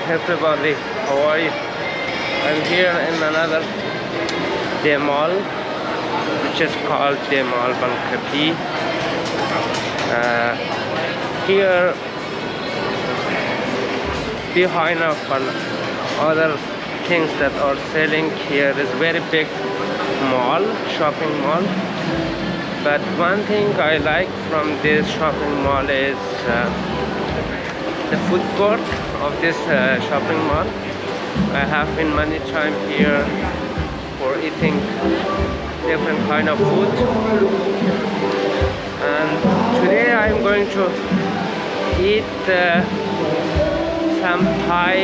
everybody, how are you? I'm here in another day mall, which is called day mall Bangkok. Here behind of other things that are selling here is very big mall, shopping mall. But one thing I like from this shopping mall is the food court of this shopping mall. I have been many times here for eating different kind of food, and today I'm going to eat some Thai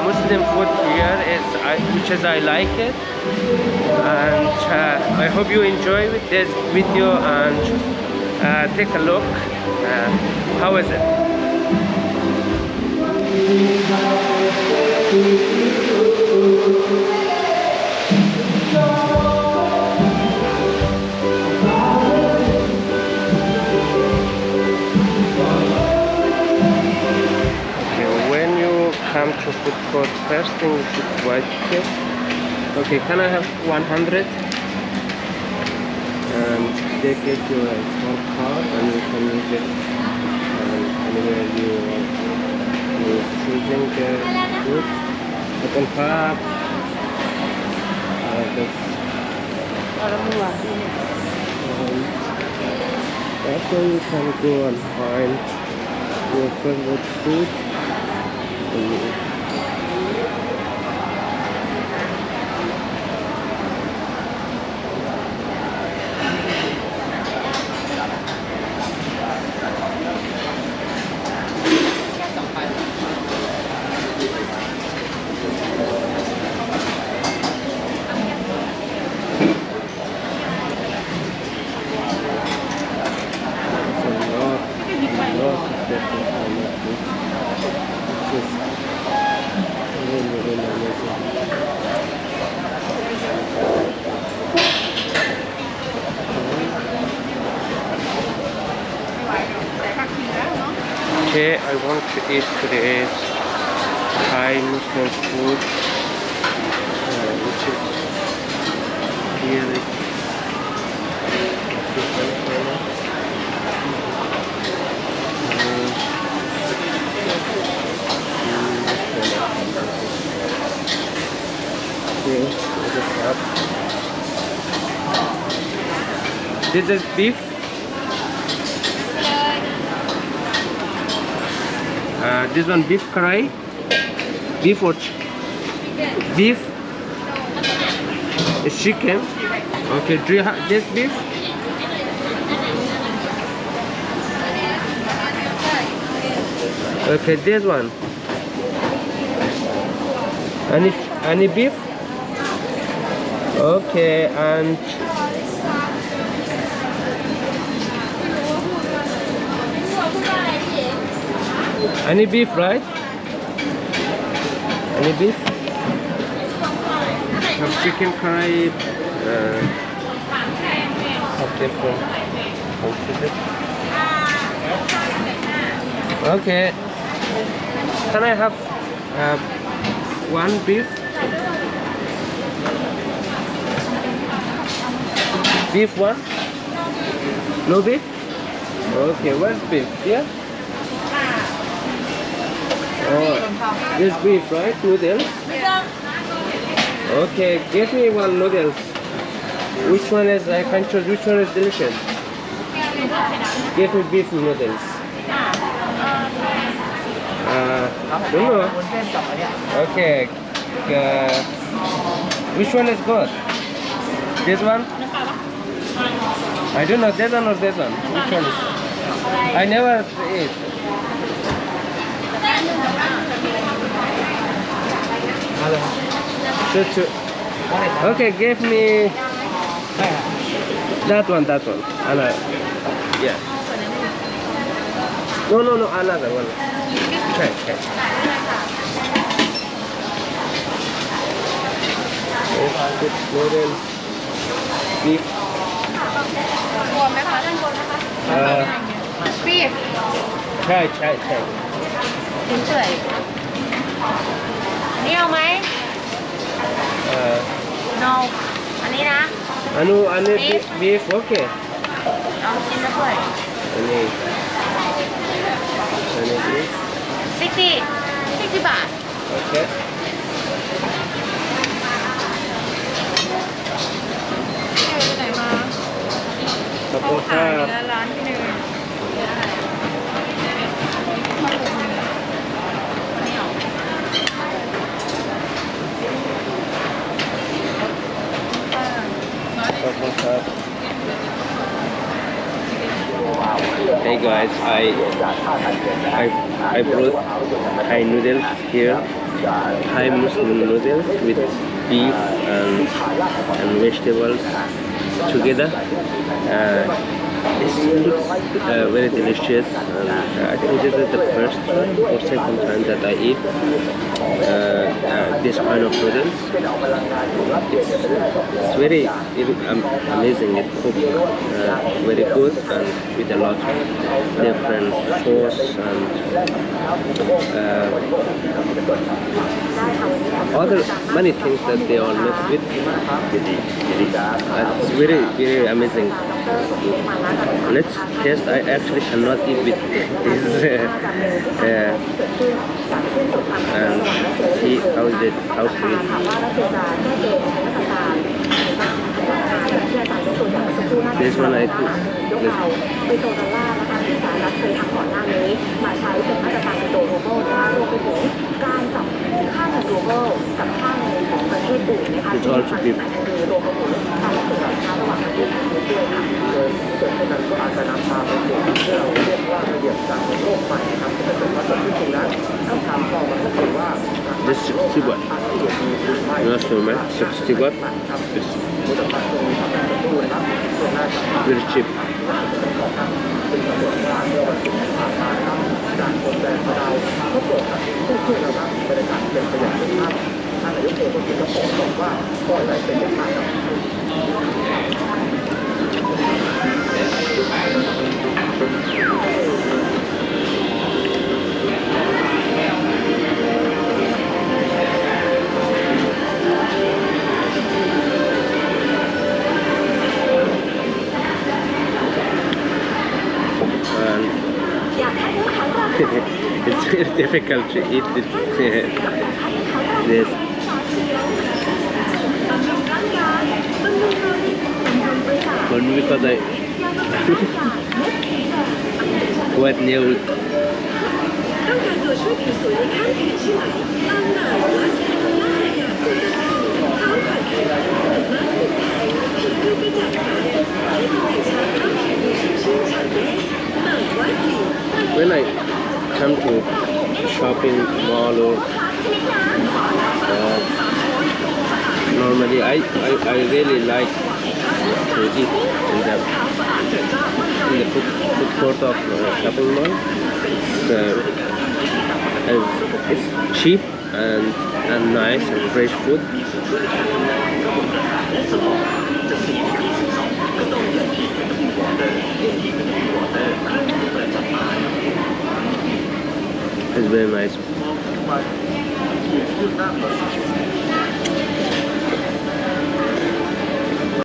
Muslim food here, which is I like it, and I hope you enjoy with this video and take a look. How is it? Come to food court, first thing you should buy ticket. Okay, can I have 100? And they get you a small card and you can use it anywhere you're choosing the food. Open card. After you can go and find your favorite food. Okay, I want to eat today's Thai Muslim food, which is really this is beef. This one beef curry, beef or beef? It's chicken. Okay, do you have this beef? Okay, this one. Any beef? Okay, and any beef, right? Any beef? Have chicken curry. Have different. Okay. Can I have one beef? Beef one? No beef? Okay, where's beef? Yeah? Oh, this beef, right? Noodles? Okay, give me one noodles. Which one is, I can choose which one is delicious? Give me beef noodles. Don't know. Okay. Which one is good? This one? I don't know, this one or this one? Which one is? I never eat. Okay, give me that one. Another. Yeah. No, another one. Okay. Noodles, beef. Beef. ใช่ เฉย อันนี้เอาไหม no อันนี้นะ anu beef okay. เอาชิ้นละถ้วย Ani beef 60 บาท okay. ไปไหนมา ขอบคุณครับ ร้านที่หนึ่ง ขอบคุณครับ Hey guys, I brought Thai noodles here. Thai Muslim noodles with beef and vegetables together. This looks very delicious. I think this is the first time or second time that I eat this kind of noodles. It's very amazing. It's cooked very good and with a lot of different sauce and other many things that they all mix with. It's very amazing. Let's taste. I actually cannot eat with this and see how to eat. This one I do. ไปโซดอลลาร์นะคะที่สหรัฐเคยทำก่อนหน้านี้มาใช้เป็นมาตรการเป็นตัวโรเบิลนะคะรวมไปถึงการจับค่าเงินโรเบิลกับค่าเงินของประเทศอื่นนะคะที่ฝั่งสายการเงินรวมไปถึงการแลกเปลี่ยนสินค้าระหว่างประเทศไทยด้วยค่ะส่วนที่นั้นก็อาจจะนำพาไปสู่ที่เราเรียกว่าระเบียบการโลกใหม่นะครับที่จะเป็นมาตรฐานที่จริงแล้วต้องทำต่อมาก็คือว่า This 60 baht. Not so much. 60 baht. It's very cheap. เป็นกระบวนการเมื่อวันศุกร์ที่ผ่านมาครับการโอนแรงเราก็เกิดกับผู้ช่วยนะครับบรรยากาศเป็นไปอย่างเป็นภาพท่านนายกเทศมนตรีก็บอกว่าปล่อยไหลเป็นอย่างมากครับ It's very difficult to eat it. This. Only because I quite new. ต้องการตัวช่วยผิวสวยในข้างแขนใช่ไหมตั้งหน้าวัสลีล่าอย่างสุดยอดเขาผ่านแขนสวยมากสุดไทยผิวดูกระจ่างใสและทำให้ชาวข้างแขนดูชุ่มชื่นฉ่ำเลยหนังวัสลี When I come to shopping mall or normally I really like to eat in the food court of shopping mall. It's cheap and nice and fresh food. It's very nice.